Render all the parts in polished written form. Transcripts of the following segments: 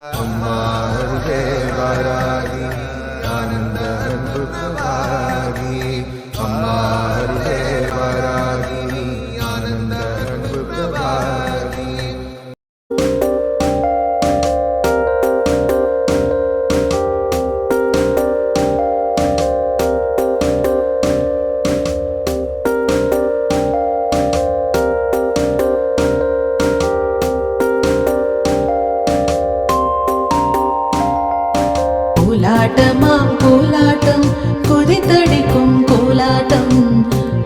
அம்மா அருகே வாராகி ஆனந்த அன்புக்கு வாராகி அம்மா அருகே வாராகி ஆனந்த அன்புக்கு வாராகி கோலாட்டமாம் கோலாட்டம் குதித்தடிக்கும் கோலாட்டம்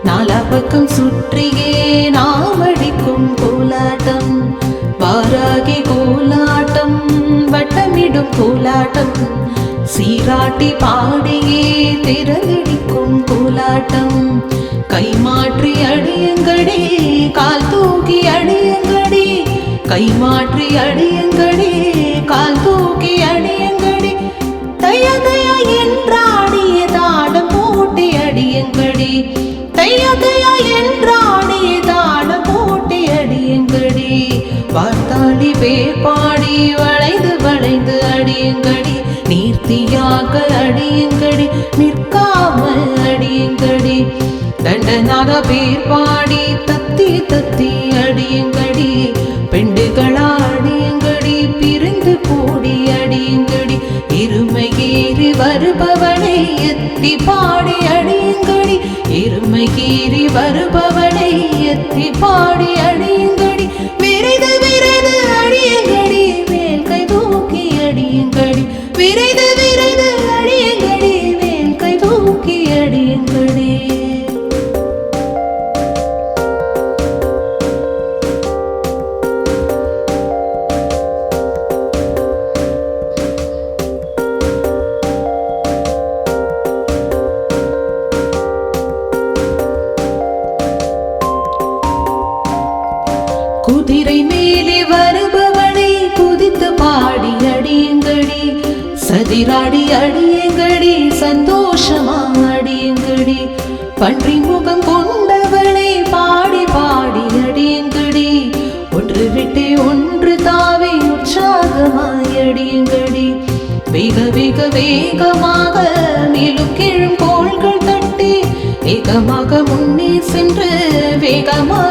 நாலா பக்கம் சுற்றியே நாம் அடிக்கும் கோலாட்டம் வாராகி கோலாட்டம் வட்டமிடும் கோலாட்டம் சீராட்டி பாடியே திறந்தடிக்கும் கோலாட்டம் கை மாற்றி அடியுங்கடி கால் தூக்கி அடியுங்கடி கை மாற்றி அடியுங்கடி கால் தூக்கி அடியுங்கடி தைய தைய என்றாடிய தாடம் போட்டி அடியுங்கடி தைய தைய என்றாடிய தாடம் போட்டி அடியுங்கடி வார்த்தாடி பேப்பாடி வளைந்து வளைந்து அடியுங்கடி நீர்த்தியாக அடியுங்கடி நிற்காமல் அடியுங்கடி தண்டனாக பேர்பாடி தத்தி தத்தி அடியுங்கடி பெண்டுகளா அடியுங்கடி பிரிந்து கூடி அடியுங்கடி இருமையேறி வருபவனை எத்தி பாடி அடியுங்கடி இருமையேறி வருபவனை எத்தி பாடி அடியுங்கடி விரைது விரைது அடியுங்கடி மேல் கை தூக்கி அடியுங்கடி விரைது விரைது அடியுங்கடி மேல் கை தூக்கி அடியுங்கடி குதிரை மேலே வருபவனை குதித்து பாடி அடியுங்கடி சதிராடி அடியுங்கடி சந்தோஷமா அடியுங்கடி பன்றி முகம் கொண்டவனை பாடி பாடி அடியுங்கடி ஒன்று விட்டு ஒன்று தாவி உற்சாகமாய் அடியுங்கடி வேக வேக வேகமாக மேலும் கீழும் கோள்கள் தட்டி வேகமாக முன்னே சென்று வேகமாக